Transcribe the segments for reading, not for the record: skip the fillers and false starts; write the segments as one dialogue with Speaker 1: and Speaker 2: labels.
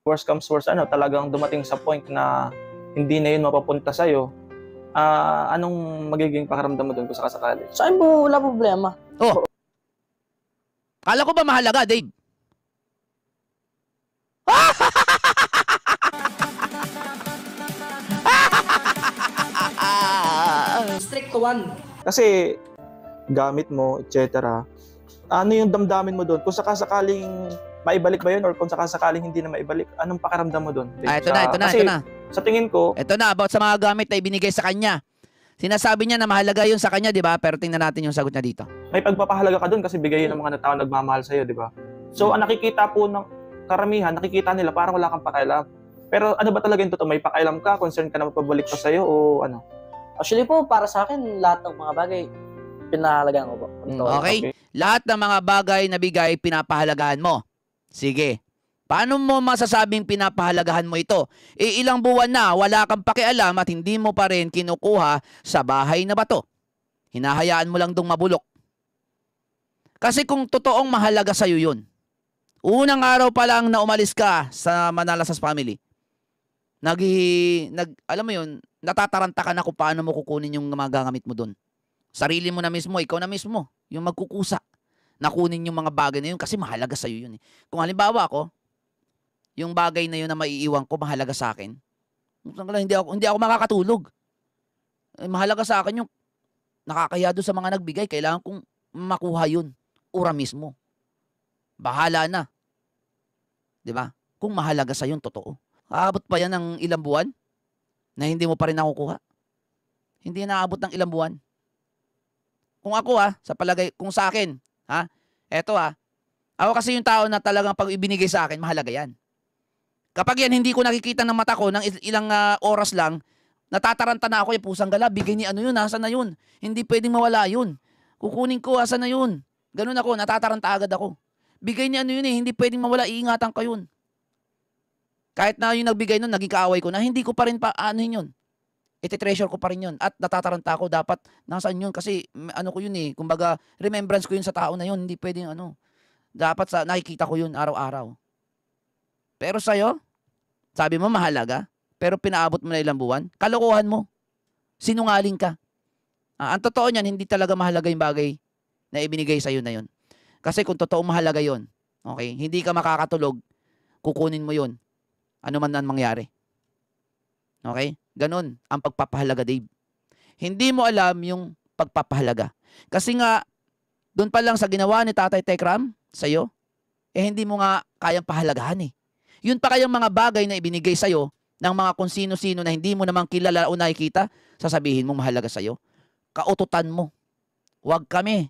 Speaker 1: worst comes worst, talagang dumating sa point na hindi na yun mapapunta sa'yo, anong magiging pakiramdam mo doon kung sakasakali?
Speaker 2: Sa akin po, wala problema.
Speaker 3: Oh. Kala ko ba mahalaga, Dave?
Speaker 2: Strict to one.
Speaker 1: Kasi gamit mo, etc. Ano yung damdamin mo doon? Kung sakasakaling maibalik ba yun or kung sakasakaling hindi na maibalik, anong pakiramdam mo doon?
Speaker 3: Ito na.
Speaker 1: Sa tingin ko,
Speaker 3: Ito na, about sa mga gamit na ibinigay sa kanya. Sinasabi niya na mahalaga yun sa kanya, di ba? Pero tingnan natin yung sagot niya dito.
Speaker 1: may pagpapahalaga ka doon kasi bigay yun ng mga tao nagmamahal sa'yo, di ba? So, ang nakikita po ng karamihan, nakikita nila parang wala kang pakialam. Pero ano ba talaga yung totoo? May pakialam ka? Concern ka na mapabalik pa sa'yo? O ano?
Speaker 2: Actually po, para sa akin, lahat ng mga bagay, pinahalagaan ko po.
Speaker 3: Okay? Lahat ng mga bagay na bigay, pinapahalagahan mo. Sige. Paano mo masasabing pinapahalagahan mo ito? Ilang buwan na wala kang pakialam at hindi mo pa rin kinukuha sa bahay na bato. Hinahayaan mo lang dong mabulok. Kasi kung totoong mahalaga sa'yo yun, unang araw pa lang na umalis ka sa Manalasas family, alam mo yun, natataranta ka na kung paano mo kukunin yung mga gagamit mo dun. Sarili mo na mismo, ikaw na mismo, yung magkukusa na kunin yung mga bagay na yun kasi mahalaga sa'yo yun. Kung halimbawa ako, yung bagay na yun na maiiwan ko, mahalaga sa akin, hindi ako makakatulog. Mahalaga sa akin yung nakakaya doon sa mga nagbigay, kailangan kong makuha yun. Ura mismo. Bahala na. 'Di ba? Kung mahalaga sa yun, totoo. Aabot pa yan ng ilang buwan na hindi mo pa rin nakukuha? Hindi naabot ng ilang buwan. Kung ako sa palagay, kung sa akin, eto ako kasi yung tao na talagang pag ibinigay sa akin, mahalaga yan. Kapag yan hindi ko nakikita ng mata ko ng ilang oras lang, natataranta na ako yung pusang gala, bigay ni ano yun, asan na yun? Hindi pwedeng mawala yun. Kukunin ko, asan na yun? Ganun ako, natataranta agad ako. Bigay ni ano yun hindi pwedeng mawala, iingatan ko yun. Kahit na yung nagbigay nun, naging kaaway ko na, hindi ko pa rin yun. Iti-treasure ko pa rin yun. At natataranta ako, dapat nasaan yun? Kasi ano ko yun kumbaga, remembrance ko yun sa tao na yun, hindi pwedeng dapat nakikita ko yun araw-araw. Pero sa'yo, sabi mo mahalaga, pero pinaabot mo na ilang buwan, kalokohan mo. Sinungaling ka. Ang totoo niyan, hindi talaga mahalaga yung bagay na ibinigay sa'yo na yun. Kasi kung totoo mahalaga yun, okay, hindi ka makakatulog, kukunin mo yun. Ano man ang mangyari. Okay? Ganun ang pagpapahalaga, Dave. Hindi mo alam yung pagpapahalaga. Kasi nga, doon pa lang sa ginawa ni Tatay Tekram sa'yo, hindi mo nga kayang pahalagahan Yun pa kayang mga bagay na ibinigay sa'yo ng mga kung sino-sino na hindi mo namang kilala o nakikita, sasabihin mo mahalaga sa'yo. Kaututan mo. Huwag kami,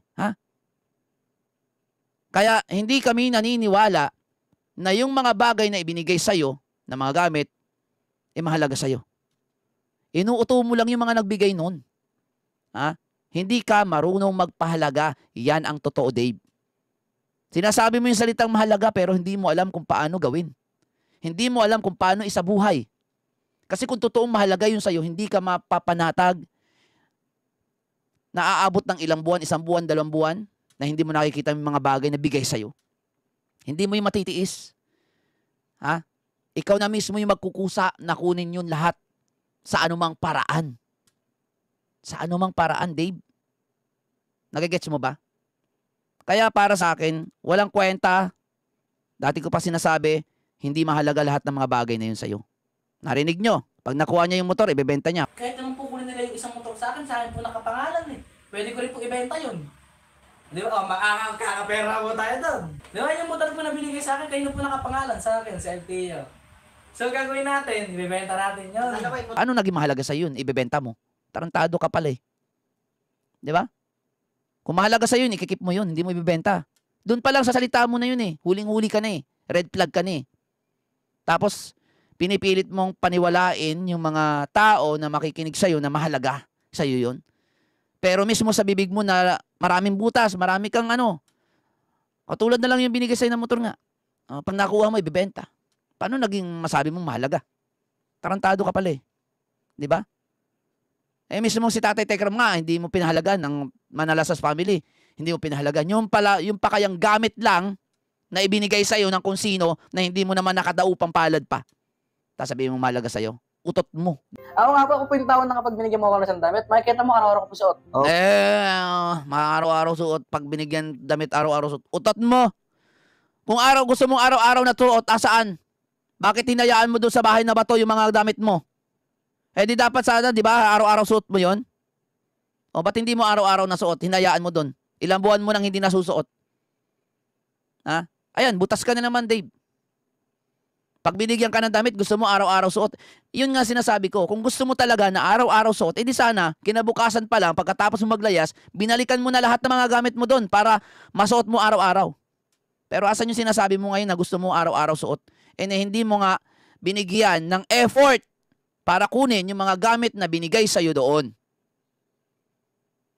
Speaker 3: Kaya hindi kami naniniwala na yung mga bagay na ibinigay sa'yo, na mga gamit, mahalaga sa'yo. Inuuto mo lang yung mga nagbigay nun. Hindi ka marunong magpahalaga. Yan ang totoo, Dave. Sinasabi mo yung salitang mahalaga pero hindi mo alam kung paano gawin. Hindi mo alam kung paano isabuhay. Kasi kung totoong mahalaga yun sa'yo, hindi ka mapapanatag na aabot ng ilang buwan, 1 buwan, 2 buwan, na hindi mo nakikita yung mga bagay na bigay sa'yo. Hindi mo yung matitiis. Ikaw na mismo yung magkukusa na kunin yun lahat sa anumang paraan. Sa anumang paraan, Dave. Nagigets mo ba? Kaya para sa akin, walang kwenta. Dati ko pa sinasabi, hindi mahalaga lahat ng mga bagay na yun sa'yo. Narinig nyo? Pag nakuha niya yung motor, ibebenta niya.
Speaker 2: Kahit naman po kunin nila yung isang motor sa akin po nakapangalan Pwede ko rin po ibenta yun. Di ba? Makakapera mo tayo doon. Di ba? Yung motor po na binigay sa akin, kayo po nakapangalan sa akin, sa LTO. So, gagawin natin, ibebenta natin yun.
Speaker 3: Ano naging mahalaga sa yun? Ibebenta mo. Tarantado ka pala Di ba? Kung mahalaga sa yun, ikikip mo yun, hindi mo ibebenta. Doon pa lang sa salita mo na yun Huling-huli ka na Red flag ka na Tapos, pinipilit mong paniwalain yung mga tao na makikinig sa'yo na mahalaga sa'yo yun. Pero mismo sa bibig mo na maraming butas, marami kang katulad na lang yung binigay sa'yo ng motor nga. Pag nakuha mo, ibebenta. Paano naging masabi mong mahalaga? Tarantado ka pala Di ba? Mismo si Tatay Tekram nga, hindi mo pinahalagan ng Manalasas family. Hindi mo pinahalagan. Yung pa kayang gamit lang na ibinigay sa'yo ng kung sino na hindi mo naman nakadaupang palad pa. Tapos sabihin mo mahalaga sa'yo. Utot mo.
Speaker 2: Ako nga po, ako po yung tao na kapag binigyan mo ako ng isang damit, makikita mo araw-araw ko po suot.
Speaker 1: Oh.
Speaker 3: Mga araw-araw suot. Pag binigyan damit araw-araw suot. Utot mo. Kung gusto mong araw-araw na suot, asaan? Bakit hinayaan mo doon sa bahay na bato yung mga damit mo? Eh di dapat sana, di ba, araw-araw suot mo yon? O ba't hindi mo araw-araw na suot? Hinayaan mo doon. Ilang buwan mo nang hindi nasusuot. Ha? Ayan, butas ka na naman, Dave. Pag binigyan ka ng damit, gusto mo araw-araw suot. Yun nga sinasabi ko, kung gusto mo talaga na araw-araw suot, edi sana, kinabukasan pa lang, pagkatapos mo maglayas, binalikan mo na lahat ng mga gamit mo doon para masuot mo araw-araw. Pero asan yung sinasabi mo ngayon na gusto mo araw-araw suot? Hindi mo nga binigyan ng effort para kunin yung mga gamit na binigay sa'yo doon.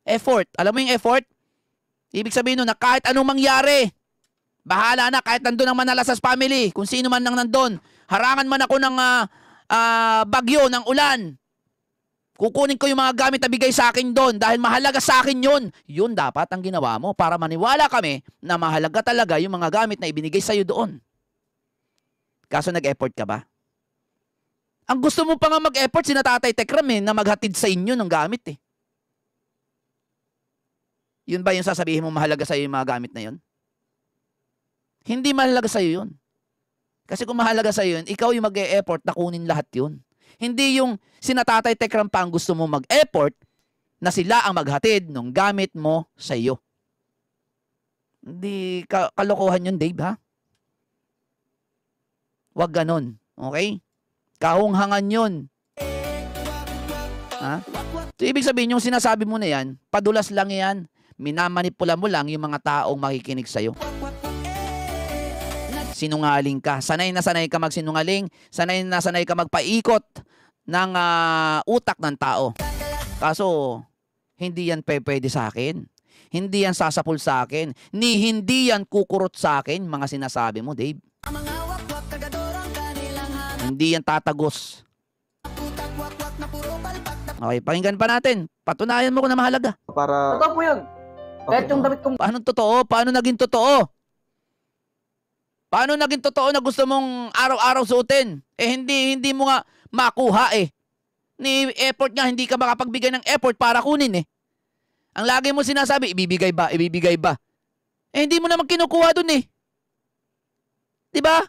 Speaker 3: Effort. Alam mo yung effort? Ibig sabihin nun na kahit anong mangyari, bahala na kahit nandun ang Manalasas family, kung sino man nang nandun, harangan man ako ng bagyo, ng ulan, kukunin ko yung mga gamit na bigay sa akin doon dahil mahalaga sa akin yun. Yun dapat ang ginawa mo para maniwala kami na mahalaga talaga yung mga gamit na ibinigay sa'yo doon. Kaso nag-effort ka ba? Ang gusto mo pa nga mag-effort, sina Tatay Tekram na maghatid sa inyo ng gamit eh. Yun ba yung sasabihin mo mahalaga sa'yo yung mga gamit na yun? Hindi mahalaga sa'yo yun. Kasi kung mahalaga sa'yo yun, ikaw yung mag-e-effort na kunin lahat yun. Hindi yung sina Tatay Tekram pa ang gusto mo mag-effort na sila ang maghatid ng gamit mo sa'yo. Hindi kalokohan yun, Dave, ha? Huwag ganon. Okay? Kahunghangan yun. Ha? So, ibig sabihin, yung sinasabi mo na yan, padulas lang yan. Minamanipula mo lang yung mga taong makikinig sa'yo. Sinungaling ka. Sanay na sanay ka magsinungaling. Sanay na sanay ka magpaikot ng utak ng tao. Kaso, hindi yan pwede sa akin. Hindi yan sasapul sa akin. Hindi yan kukurot sa akin, mga sinasabi mo, Dave. Hindi yan tatagos. Okay, pakinggan pa natin. Patunayan mo kung na mahalaga.
Speaker 1: Para...
Speaker 2: Totoo po yun. Kahit yung damit ko,
Speaker 3: Paano totoo? Paano naging totoo? Paano naging totoo na gusto mong araw-araw suotin? Hindi mo nga makuha eh. Ni effort nga, hindi ka makapagbigay ng effort para kunin eh. Ang lagi mo sinasabi, ibibigay ba? Ibibigay ba? Hindi mo naman kinukuha dun eh. Diba?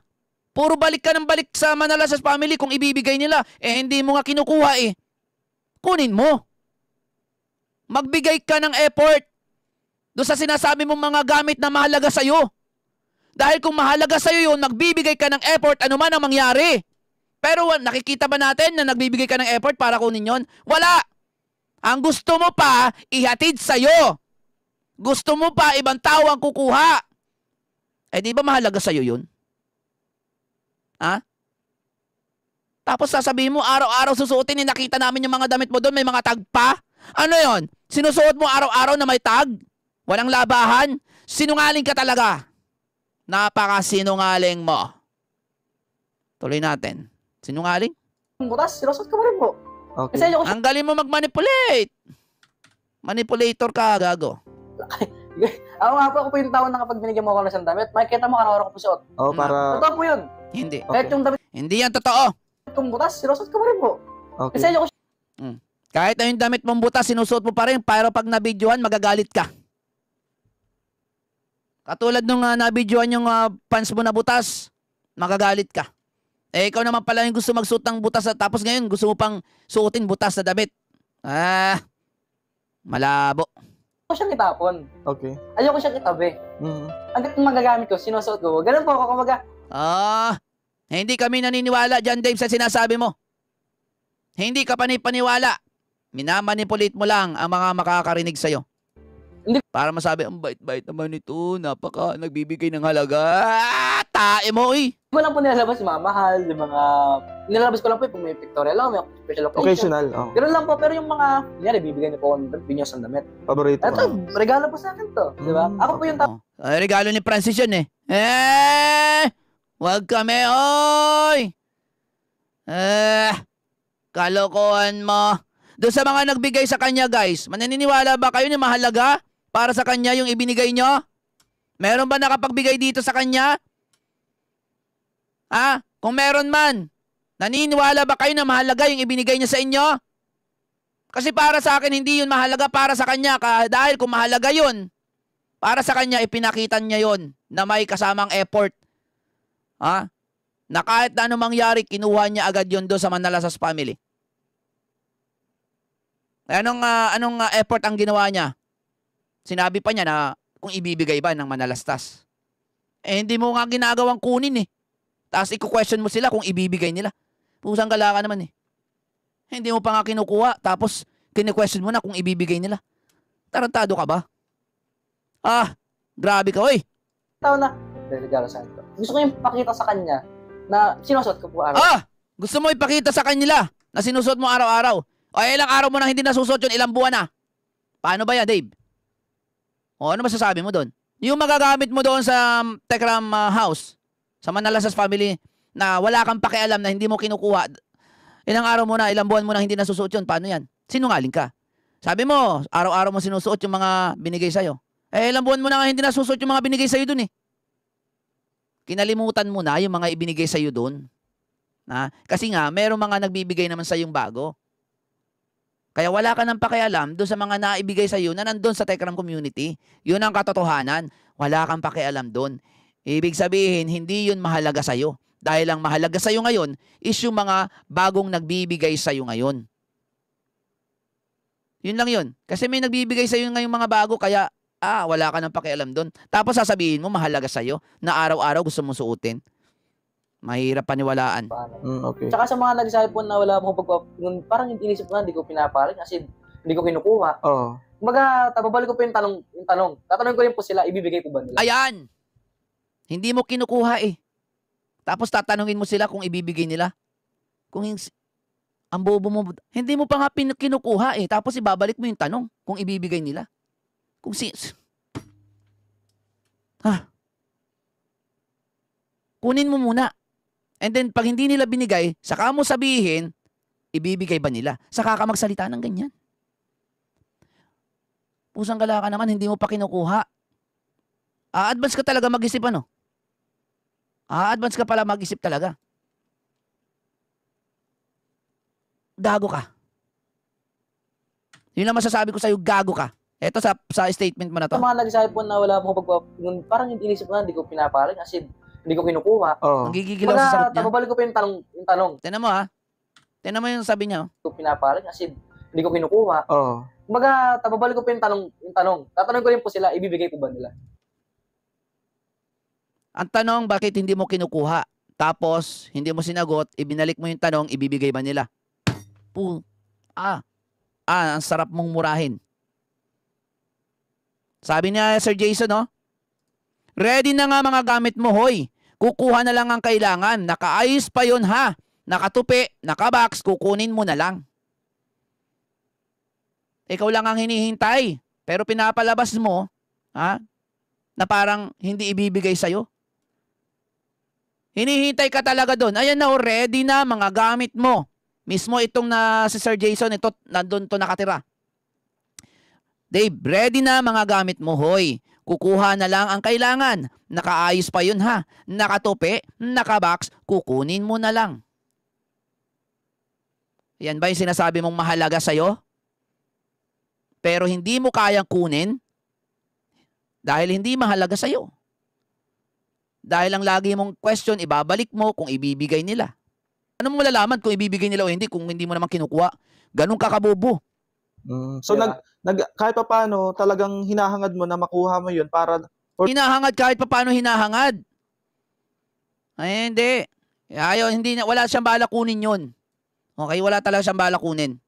Speaker 3: Puro balik ka ng balik sa Manalasas family kung ibibigay nila. Hindi mo nga kinukuha eh. Kunin mo. Magbigay ka ng effort doon sa sinasabi mong mga gamit na mahalaga sa'yo. Dahil kung mahalaga sa'yo yun, magbibigay ka ng effort, ano man ang mangyari. Pero nakikita ba natin na nagbibigay ka ng effort para kunin yun? Wala. Ang gusto mo pa, ihatid sa'yo. Gusto mo pa, ibang tao ang kukuha. Di ba mahalaga sa'yo yun? Ha? Tapos sasabihin mo, araw-araw susuotin, nakita namin yung mga damit mo doon, may mga tag pa. Ano yon? Sinusuot mo araw-araw na may tag? Walang labahan? Sinungaling ka talaga. Napaka-sinungaling mo. Tuloy natin. Sinungaling?
Speaker 2: butas, sinusot ko pa rin po.
Speaker 1: Okay.
Speaker 2: Kasi ayoko
Speaker 3: Ang galing mo mag-manipulate. Manipulator ka, gago.
Speaker 2: Ako nga po, ako po yung tao na kapag binigyan mo ako ng isang damit, makikita mo araw-araw ko po suot.
Speaker 1: Oh, para...
Speaker 2: Totoo po yun.
Speaker 3: Hindi.
Speaker 2: Kahit yung damit
Speaker 3: Hindi yan totoo.
Speaker 2: kong butas, sinusot ko pa rin po.
Speaker 1: Okay.
Speaker 2: Kasi ayoko
Speaker 3: Kahit na yung damit mong butas, sinusuot mo pa rin, pero pag nabidyohan, magagalit ka. Katulad nung nabidyohan yung pants mo na butas, magagalit ka. Ikaw naman pala yung gusto magsuot ng butas tapos ngayon gusto mo pang suotin butas na damit. Malabo.
Speaker 2: siyang itapon.
Speaker 1: Okay.
Speaker 2: Ayoko siyang itabi.
Speaker 1: Mhm.
Speaker 2: Hanggat magagamit ko, sinusuot ko. Ganun po ako kumaga.
Speaker 3: Hindi kami naniniwala dyan, Dave, sa sinasabi mo. Hindi ka panipaniwala. Minamanipulate mo lang ang mga makakarinig sa'yo.
Speaker 2: Hindi.
Speaker 3: Para masabi, ang bait-bait naman ito, napaka nagbibigay ng halaga. Tae mo, eh.
Speaker 2: Hindi ko lang po nilalabas yung mga mahal, yung mga... Nilalabas ko lang po yung may pictorial lang, may special occasion.
Speaker 1: Occasional. Oh.
Speaker 2: Ganun lang po, pero yung mga... Kunyari, bibigyan niyo po ako ng binyos ng damit.
Speaker 1: Paborito.
Speaker 2: Ito, regalo po sa akin to. Di ba? Ako po yung tao.
Speaker 3: Regalo ni Francis yun, eh. Wag kami, oy! Kalokohan mo. Doon sa mga nagbigay sa kanya, guys, mananiniwala ba kayo na mahalaga para sa kanya yung ibinigay nyo? Meron ba nakapagbigay dito sa kanya? Ha? Kung meron man, naniniwala ba kayo na mahalaga yung ibinigay niya sa inyo? Kasi para sa akin, hindi yun mahalaga para sa kanya. Dahil kung mahalaga yun, para sa kanya, ipinakita niya yun na may kasamang effort. Ha? Na kahit na anong mangyari, kinuha niya agad yun doon sa Manalastas family. Anong effort ang ginawa niya? Sinabi pa niya na kung ibibigay ba ng Manalastas. Hindi mo nga ginagawang kunin eh. Tapos i-question mo sila kung ibibigay nila. Pusang gala ka naman eh. Hindi mo pa nga kinukuha. Tapos kine-question mo na kung ibibigay nila. Tarantado ka ba? Grabe ka, oy.
Speaker 4: Tao na, regalo sa ito. Gusto ko yung pakita sa kanya na sinusuot ko po araw.
Speaker 3: Gusto mo ipakita sa kanila na sinusuot mo araw-araw. O ilang araw mo na hindi nasusuot yun, ilang buwan na. Paano ba yan, Dave? O ano masasabi mo doon? Yung magagamit mo doon sa Tekram house, sa Manalastas family, na wala kang pakialam na hindi mo kinukuha. Ilang araw mo na, ilang buwan mo na hindi nasusuot yun. Paano yan? Sinungaling ka. Sabi mo, araw-araw mo sinusuot yung mga binigay sa'yo. Ilang buwan mo na nga hindi nasusuot yung mga binigay sa'yo doon eh. Kinalimutan mo na yung mga ibinigay sa'yo doon. Kasi nga, merong mga nagbibigay naman sa'yong bago. Kaya wala ka nang pakialam doon sa mga naibigay sa'yo na nandun sa Tekram community. Yun ang katotohanan. Wala kang pakialam doon. Ibig sabihin, hindi yun mahalaga sa'yo. Dahil ang mahalaga sa'yo ngayon is yung mga bagong nagbibigay sa'yo ngayon. Yun lang yun. Kasi may nagbibigay sa'yo ngayon mga bago, kaya wala ka nang pakialam doon. Tapos sasabihin mo, mahalaga sa'yo na araw-araw gusto mong suotin. Mahirap paniwalaan.
Speaker 1: Okay.
Speaker 4: Tsaka sa mga nag-cellphone na wala akong parang inisip ko na, hindi ko pinaparin kasi hindi ko kinukuha.
Speaker 1: Oo.
Speaker 4: Kumbaga, babalik ko po yung tanong. Tatanungin ko rin po sila, ibibigay po ba nila?
Speaker 3: Ayan! Hindi mo kinukuha eh. Tapos tatanungin mo sila kung ibibigay nila. Ang bobo mo, hindi mo pa nga kinukuha eh. Tapos ibabalik mo yung tanong kung ibibigay nila. Kunin mo muna. And then, pag hindi nila binigay, saka mo sabihin, ibibigay ba nila? Saka ka magsalita ng ganyan. Pusang gala ka naman, hindi mo pa kinukuha. Advance ka talaga mag-isip ano? Advance ka pala mag-isip talaga. Gago ka. Yun lang masasabi ko sa'yo, gago ka. Ito sa statement mo na to.
Speaker 4: Sa mga nag-cellphone na wala akong parang inisip ko na, hindi ko pinaparin kasi hindi ko kinukuha.
Speaker 1: Oo.
Speaker 3: Ang gigigil ako sa sagot niya.
Speaker 4: Babalik ko pa yung tanong.
Speaker 3: Tignan mo ha. Tignan mo yung sabi niya.
Speaker 4: Hindi ko pinaparin kasi hindi ko kinukuha.
Speaker 1: Oo.
Speaker 4: Kumbaga, babalik ko pa yung tanong. Tatanungin ko rin po sila, ibibigay po ba nila?
Speaker 3: Ang tanong, bakit hindi mo kinukuha? Tapos, hindi mo sinagot, ibinalik mo yung tanong, ibibigay ba nila? Ang sarap mong murahin. Sabi niya, Sir Jason, no? Ready na nga mga gamit mo, hoy. Kukuha na lang ang kailangan. Nakaayos pa yun, ha? Nakatupi, nakabox, kukunin mo na lang. Ikaw lang ang hinihintay. Pero pinapalabas mo, ha? Na parang hindi ibibigay sa'yo. Hinihintay ka talaga doon. Ayan na, ready na mga gamit mo. Mismo itong si Sir Jason, ito, nandun to nakatira. Dave, ready na mga gamit mo, hoy. Kukuha na lang ang kailangan. Nakaayos pa yun, ha? Nakatupi, nakabox, kukunin mo na lang. Yan ba yung sinasabi mong mahalaga sa'yo? Pero hindi mo kayang kunin dahil hindi mahalaga sa'yo. Dahil ang lagi mong question, ibabalik mo kung ibibigay nila. Ano mo malalaman kung ibibigay nila o hindi kung hindi mo naman kinukuha? Ganun ka kabobo.
Speaker 1: So, kahit pa paano, talagang hinahangad mo na makuha mo yun para...
Speaker 3: Hinahangad kahit pa paano hinahangad. Ay, hindi. Wala siyang bala kunin yun. Okay, wala talaga siyang bala kunin.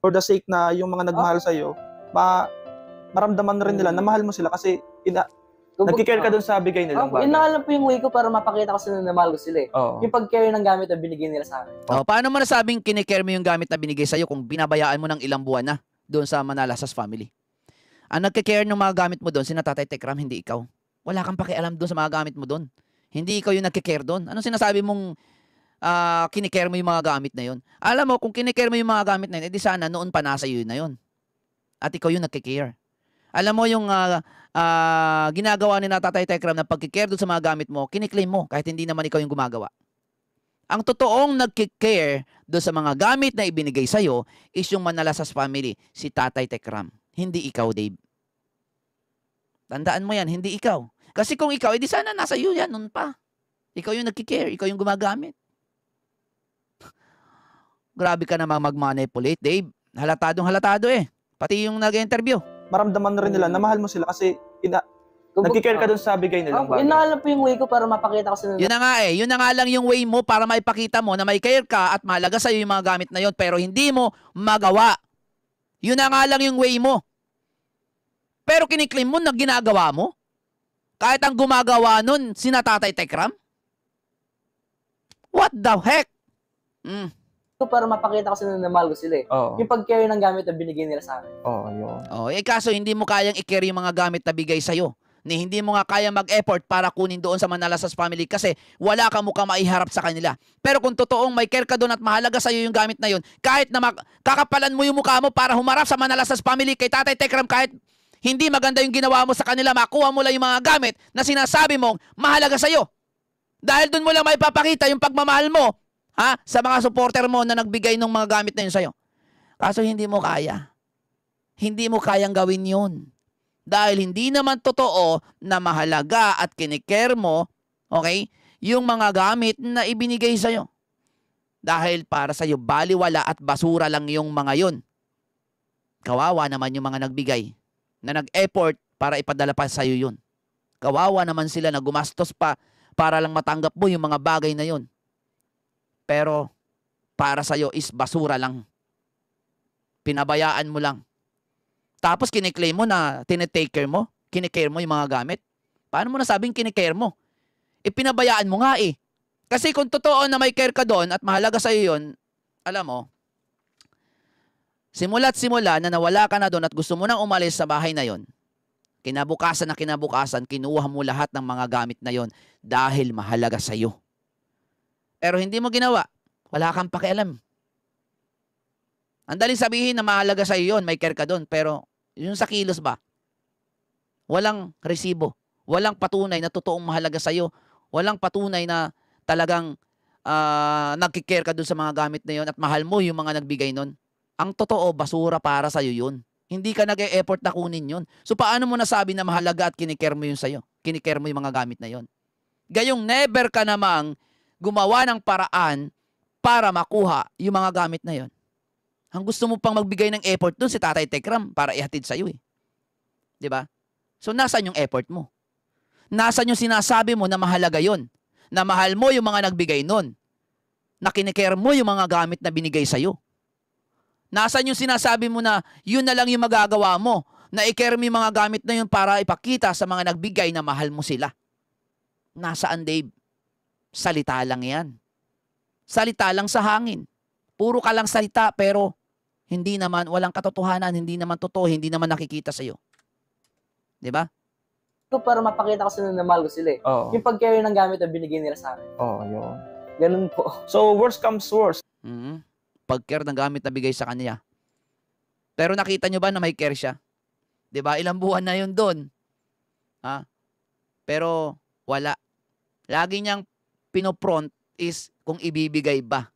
Speaker 1: For the sake na yung mga nagmahal sa'yo, maramdaman na rin nila na mahal mo sila kasi nagkikare ka dun sa bigay nilang bagay.
Speaker 4: Yun na lang po yung way ko para mapakita ko sila na mahal ko sila eh.
Speaker 1: Oo.
Speaker 4: Yung pag-care ng gamit na binigay nila sa akin.
Speaker 3: Paano mo nasabing kinikare mo yung gamit na binigay sa'yo kung binabayaan mo ng ilang buwan na doon sa Manalastas family? Ang nagkikare ng mga gamit mo doon, sina Tatay Tekram, hindi ikaw. Wala kang pakialam doon sa mga gamit mo doon. Hindi ikaw yung nagkikare doon. Anong sinasabi mong kinikare mo yung mga gamit na yun? Alam mo, kung kinikare mo yung mga gamit na yun, edi sana noon pa nasa iyo na yun. At ikaw yung nagkikare. Alam mo yung ginagawa ni na Tatay Tekram na pagkikare doon sa mga gamit mo, kiniklaim mo kahit hindi naman ikaw yung gumagawa. Ang totoong nagkikare doon sa mga gamit na ibinigay sa'yo is yung Manalasas family, si Tatay Tekram. Hindi ikaw, Dave. Tandaan mo yan, hindi ikaw. Kasi kung ikaw, edi sana nasa iyo yan nun pa. Ikaw yung nagkikare, ikaw yung gumagamit. Grabe ka namang mag-manipulate, Dave. Halatado eh. Pati yung nag-interview.
Speaker 1: Maramdaman na rin nila na mahal mo sila kasi nagkikare ka dun sa bigay nilang
Speaker 4: Yun
Speaker 1: bagay.
Speaker 4: na nga lang po yung way ko para mapakita ko sa
Speaker 3: Yun na nga eh. Yun na nga lang yung way mo para maipakita mo na may care ka at mahalaga sa'yo yung mga gamit na yun pero hindi mo magawa. Yun na nga lang yung way mo. Pero kiniklaim mo na ginagawa mo? Kahit ang gumagawa nun, sina Tatay Tekram? What the heck?
Speaker 4: para mapakita ko sa na mahal ko sila eh.
Speaker 1: Oo.
Speaker 4: Yung pag-carry ng gamit na binigay nila sa akin.
Speaker 1: Oo, yun.
Speaker 3: Kaso hindi mo kayang i-carry yung mga gamit na bigay sa'yo. Hindi mo nga kaya mag-effort para kunin doon sa Manalasas family kasi wala ka mukhang maiharap sa kanila. Pero kung totoong may care ka doon at mahalaga sa'yo yung gamit na yun, kahit na kakapalan mo yung mukha mo para humarap sa Manalasas family kay Tatay Tekram, kahit hindi maganda yung ginawa mo sa kanila, makuha mo lang yung mga gamit na sinasabi mong mahalaga sa'yo. Dahil doon mo lang maipapakita yung pagmamahal mo sa mga supporter mo na nagbigay ng mga gamit na yun sa'yo. Kaso hindi mo kaya. Hindi mo kayang gawin yun. Dahil hindi naman totoo na mahalaga at kinikare mo, okay, yung mga gamit na ibinigay sa'yo. Dahil para sa'yo, baliwala at basura lang yung mga yun. Kawawa naman yung mga nagbigay na nag-effort para ipadala pa sa'yo yun. Kawawa naman sila na gumastos pa para lang matanggap mo yung mga bagay na yun. Pero para sa'yo is basura lang. Pinabayaan mo lang. Tapos kiniklaim mo na tinitake care mo, kinikare mo yung mga gamit. Paano mo nasabing kinikare mo? Pinabayaan mo nga eh. Kasi kung totoo na may care ka doon at mahalaga sa'yo yun, alam mo, simula't simula na nawala ka na doon at gusto mo nang umalis sa bahay na yon, kinabukasan, kinuha mo lahat ng mga gamit na yon dahil mahalaga sa'yo. Pero hindi mo ginawa. Wala kang pakialam. Ang daling sabihin na mahalaga sa'yo yun, may care ka doon, pero yung sa kilos ba? Walang resibo. Walang patunay na totoong mahalaga sa'yo. Walang patunay na talagang nagkikare ka doon sa mga gamit na yun at mahal mo yung mga nagbigay nun. Ang totoo, basura para sa'yo yun. Hindi ka nag-e-effort na kunin yun. So paano mo nasabi na mahalaga at kinikare mo yun sa'yo? Kinikare mo yung mga gamit na yun. Gayong never ka namang gumawa ng paraan para makuha yung mga gamit na yun. Ang gusto mo pang magbigay ng effort doon si Tatay Tekram para ihatid sa'yo eh. Diba? So nasaan yung effort mo? Nasaan yung sinasabi mo na mahalaga yun? Na mahal mo yung mga nagbigay nun? Na kinikare mo yung mga gamit na binigay sa'yo? Nasaan yung sinasabi mo na yun na lang yung magagawa mo? Na i-care mo yung mga gamit na yun para ipakita sa mga nagbigay na mahal mo sila? Nasaan, Dave? Salita lang yan. Salita lang sa hangin. Puro ka lang salita pero hindi naman, walang katotohanan, hindi naman totoo, hindi naman nakikita sa'yo. Diba?
Speaker 4: Para mapakita ko sa na mahal ko sila eh.
Speaker 1: Oo.
Speaker 4: Yung pag-carry ng gamit na binigay nila sa akin.
Speaker 1: Oo, yun.
Speaker 4: Ganun po.
Speaker 1: So, worst comes worst.
Speaker 3: Pag-care ng gamit na bigay sa kanya. Pero nakita nyo ba na may care siya? Diba? Ilang buwan na yun doon. Pero wala. Lagi niyang pinopront is kung ibibigay ba.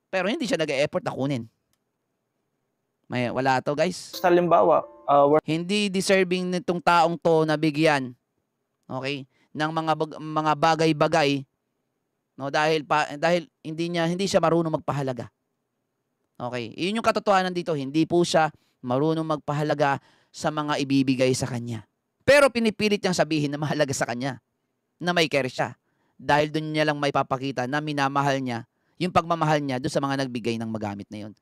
Speaker 3: Pero hindi siya nag-e-effort na kunin. Wala to, guys.
Speaker 1: Sa halimbawa,
Speaker 3: Hindi deserving nitong taong to na bigyan, okay, ng mga bagay-bagay, no, dahil hindi siya marunong magpahalaga. Okay, yun yung katotohanan dito, hindi po siya marunong magpahalaga sa mga ibibigay sa kanya. Pero pinipilit niyang sabihin na mahalaga sa kanya, na may care siya. Dahil doon niya lang may papakita na minamahal niya yung pagmamahal niya doon sa mga nagbigay ng magamit na yun.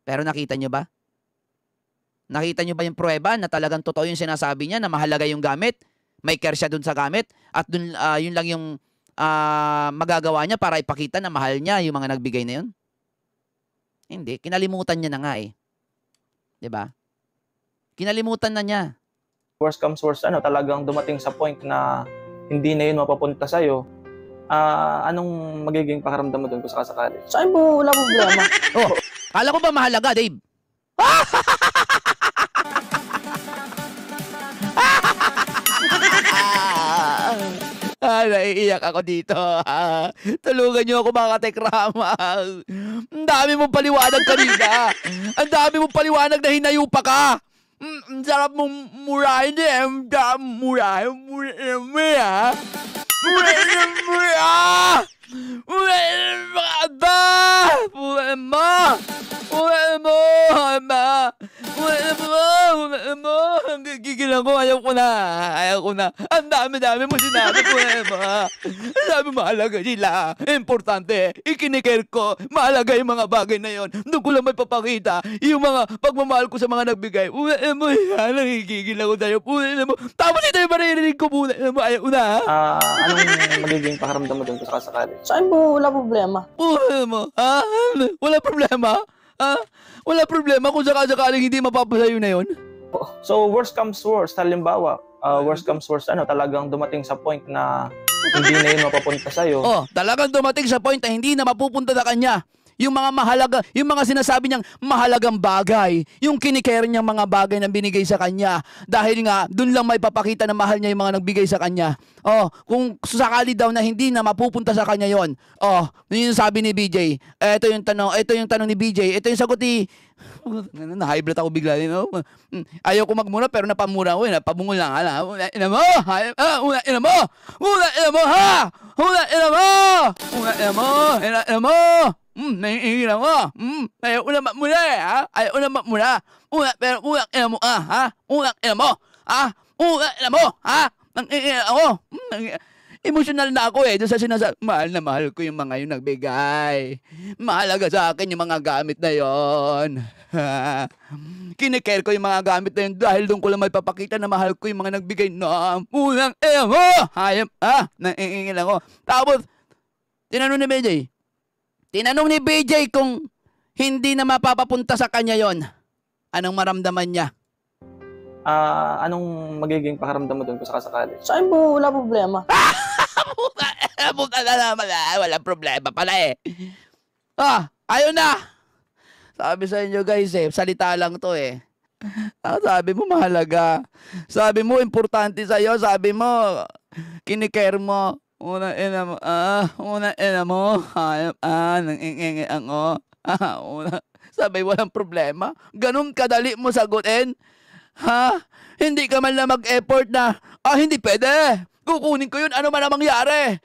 Speaker 3: Pero nakita niyo ba? Nakita niyo ba yung pruweba na talagang totoo yung sinasabi niya na mahalaga yung gamit? May care siya dun sa gamit? At dun, yun lang yung magagawa niya para ipakita na mahal niya yung mga nagbigay na yun? Hindi. Kinalimutan niya na nga eh. Diba? Kinalimutan na niya.
Speaker 1: worst comes worst, talagang dumating sa point na hindi na yun mapapunta sa'yo, anong magiging pakiramdam mo doon kung sakasakali?
Speaker 4: Sa akin po, wala problema.
Speaker 3: Kala ko ba mahalaga, Dave? Naiiyak ako dito. Tulungan niyo ako mga katekrama. Ang dami mong paliwanag kanina. Ang dami mong paliwanag na hinayupa ka. Ang sarap mong murahin eh. Ang sarap murahin. Murahin mo ah. Murahin mo ah. Murahin mo ba? Murahin mo. Murahin mo. Murahin mo. Ang gigilan ko. Ayaw ko na. Ang dami-dami mo sinabi ko eh. Ang dami mahalaga sila. Importante. Ikiniker ko. Mahalaga yung mga bagay na yon. Doon ko lang may papakita. Yung mga pagmamahal ko sa mga nagbigay. Murahin mo yan. Nangigigilan ko tayo. Murahin mo. Tapos ito yung maririnig ko. Murahin mo. Ayaw ko na.
Speaker 1: Anong magiging pakaramdam mo doon kung sakasakali?
Speaker 4: Sa akin po, wala problema.
Speaker 3: Murahin mo. Wala problema. Wala problema kung sakasakaling hindi mapapasayo na yon.
Speaker 1: So, worst comes worst. Halimbawa, worst comes worst, talagang dumating sa point na hindi na yun mapapunta sa'yo.
Speaker 3: Talagang dumating sa point na hindi na mapupunta sa kanya. Yung mga mahalaga, yung mga sinasabi niyang mahalagang bagay, yung kinikare niyang mga bagay na binigay sa kanya. Dahil nga, dun lang may papakita na mahal niya yung mga nagbigay sa kanya. Kung sakali daw na hindi na mapupunta sa kanya yon. Yun yung sabi ni BJ. Ito yung tanong ni BJ. Ito yung sagot ni... Na-high blood ako bigla. Ayaw ko magmura pero napamura ko. Napabungol lang. Una ina mo! Una ina mo! Una ina mo ha! Una ina mo! Una ina mo! Una ina mo! Naiingin ako. Ayaw ko na magmura ha? Ayaw ko na magmura. Pero una ina mo ha? Una ina mo! Ha? Una ina mo! Ha? Naiingin ako. Emotional na ako doon sa sinasabi. Mahal na mahal ko yung mga yung nagbigay. Mahalaga sa akin yung mga gamit na yon. Kinikare ko yung mga gamit na yun dahil doon ko lang may papakita na mahal ko yung mga nagbigay na unang mo. Hayop naiingin ako. Tapos, tinanong ni BJ kung hindi na mapapapunta sa kanya yon. Anong maramdaman niya?
Speaker 1: Anong magiging pakaramdam mo doon kung sakasakali?
Speaker 4: Sa akin po, wala problema.
Speaker 3: Walang problema pala eh. Ayun na. Sabi sa inyo guys salita lang to eh. Sabi mo mahalaga. Sabi mo importante sa'yo. Sabi mo kinikare mo. Una ina mo. Nang-ingin ako. Sabi walang problema. Ganun kadali mo sagutin. Hindi ka man lang mag-effort na, hindi pwede. Kukunin ko yun, ano man ang mangyari.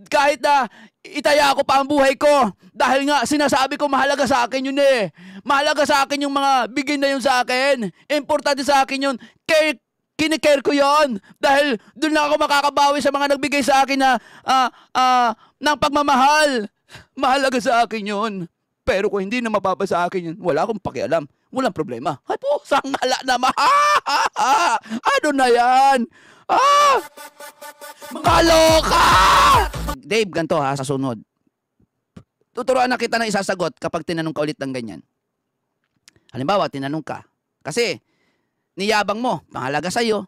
Speaker 3: Kahit na itaya ko pa ang buhay ko. Dahil nga, sinasabi ko mahalaga sa akin yun eh. Mahalaga sa akin yung mga bigay na yun sa akin. Importante sa akin yun. Kinikare ko yun. Dahil doon lang ako makakabawi sa mga nagbigay sa akin na ng pagmamahal. Mahalaga sa akin yun. Pero kung hindi na mapapa sa akin yun, wala akong pakialam. Walang problema. Ay po, sangala naman. Ano na yan? Kaloka! Dave, ganito sa sunod. Tuturuan na kita ng isasagot kapag tinanong ka ulit ng ganyan. Halimbawa, tinanong ka. Kasi, niyabang mo, mahalaga sa'yo.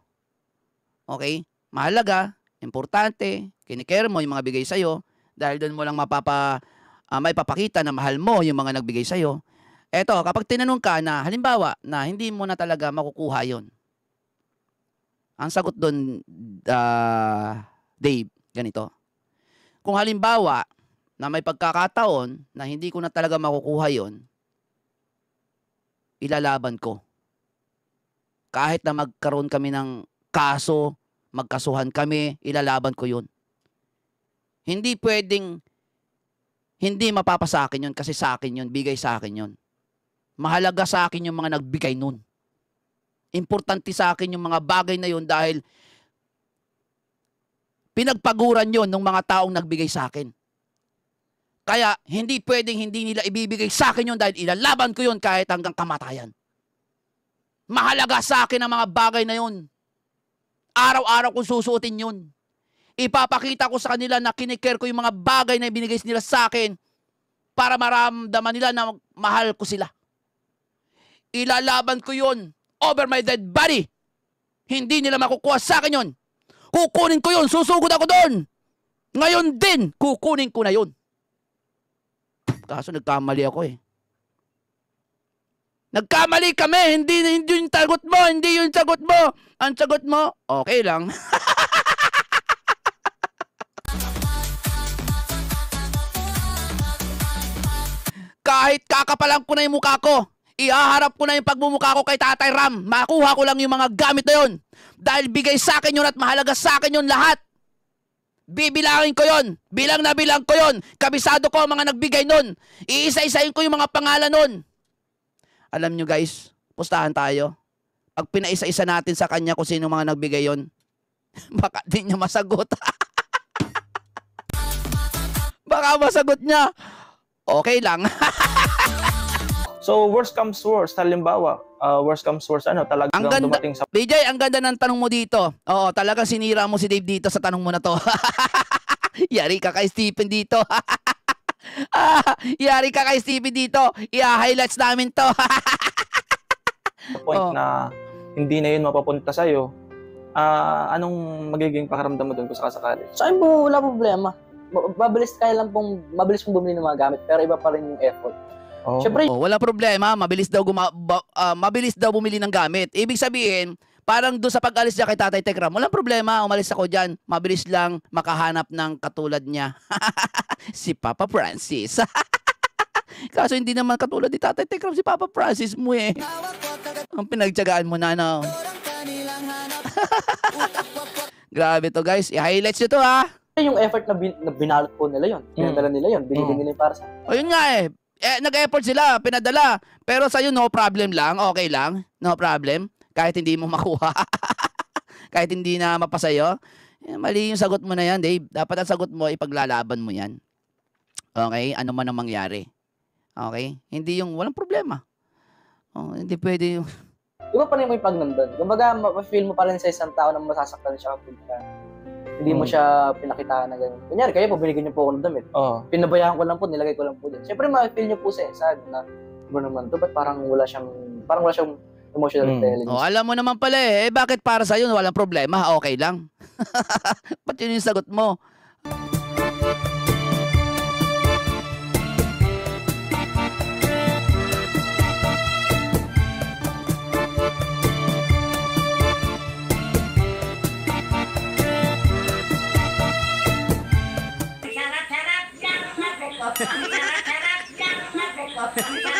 Speaker 3: Okay? Mahalaga, importante, kinikare mo yung mga bigay sa'yo. Dahil doon mo lang may papakita na mahal mo yung mga nagbigay sa'yo. Eto, kapag tinanong ka na, halimbawa, na hindi mo na talaga makukuha yon. Ang sagot doon, Dave, ganito. Kung halimbawa, na may pagkakataon na hindi ko na talaga makukuha yon, ilalaban ko. Kahit na magkaroon kami ng kaso, magkasuhan kami, ilalaban ko yun. Hindi pwedeng hindi mapapasa akin yun kasi sa akin yun, bigay sa akin yun. Mahalaga sa akin yung mga nagbigay nun. Importante sa akin yung mga bagay na yun dahil pinagpaguran yun ng mga taong nagbigay sa akin. Kaya hindi pwedeng hindi nila ibibigay sa akin yun dahil ilalaban ko yun kahit hanggang kamatayan. Mahalaga sa akin ang mga bagay na yun. Araw-araw kong susuotin yun. Ipapakita ko sa kanila na kinikare ko yung mga bagay na binigay nila sa akin para maramdaman nila na mahal ko sila. Ilalaban ko yun over my dead body. Hindi nila makukuha sa akin yun. Kukunin ko yun. Susugod ako doon. Ngayon din, kukunin ko na yun. Kaso nagkamali ako eh. Nagkamali kami. Hindi yung sagot mo. Hindi yung sagot mo. Ang sagot mo, okay lang. kahit kakapalan ko na yung mukha ko, ihaharap ko na yung pagmumukha ko kay Tatay Ram, makuha ko lang yung mga gamit na yun. Dahil bigay sa akin yun at mahalaga sa akin yun lahat. Bibilangin ko yun. Bilang na bilang ko yun. Kabisado ko ang mga nagbigay nun. Iisa-isahin ko yung mga pangalan nun. Alam nyo guys, pustahan tayo. Pag pinaisa-isa natin sa kanya kung sino mga nagbigay yun, baka di niya masagot. Baka masagot niya. Okay lang.
Speaker 1: So, worst comes worst. Halimbawa, worst comes worst, talagang
Speaker 3: Ang ganda,
Speaker 1: dumating sa...
Speaker 3: DJ, ang ganda ng tanong mo dito. Oo, talagang sinira mo si Dave dito sa tanong mo na to. Yari ka kay Stephen dito. Yari ka kay Stephen dito. I-highlights namin to.
Speaker 1: point na hindi na yun mapapunta sa'yo, anong magiging pakiramdam mo doon kung sakasakali?
Speaker 4: Sa akin po, wala problema. Mabilis kong bumili ng mga gamit, pero iba pa rin yung effort.
Speaker 1: Oh.
Speaker 4: Siyempre,
Speaker 3: Wala problema, mabilis daw bumili ng gamit. Ibig sabihin, parang doon sa pag-alis niya kay Tatay Tekram, walang problema, umalis ako dyan. Mabilis lang makahanap ng katulad niya. Si Papa Francis. Kaso hindi naman katulad ni Tatay Tekram si Papa Francis mo eh. Ang pinagtiyagaan mo na, no? Grabe to guys, i-highlights nyo to ha.
Speaker 4: yung effort na binalot po nila yun. Pinadala nila yun. Binigyan nila yung para sa...
Speaker 3: O yun nga eh. Nag-effort sila, pinadala. Pero sa'yo, no problem lang, okay lang, no problem. Kahit hindi mo makuha. Kahit hindi na mapasa'yo. Mali yung sagot mo na yan, Dave. Dapat ang sagot mo, ipaglalaban mo yan. Okay? Ano man ang mangyari. Okay? Hindi yung walang problema. Oh, hindi pwede yung...
Speaker 4: Iba pa rin mo yung pag nandun. Kumbaga, ma-feel mo pa rin sa isang tao na masasaktan siya kapag hindi mo siya pinakitaan na gano'n. Kunyari, kayo po, binigyan niyo po ako ng damit. Pinabayaan ko lang po, nilagay ko lang po din. Siyempre, ma-feel niyo po sa sad na, ano naman to, ba't parang wala siyang emotional intelligence.
Speaker 3: Oh, alam mo naman pala eh, bakit para sa'yo walang problema, okay lang. Ba't yun yung sagot mo?
Speaker 5: Shut up, shut up, shut up, shut up, shut up, shut up, shut up, shut up, shut up,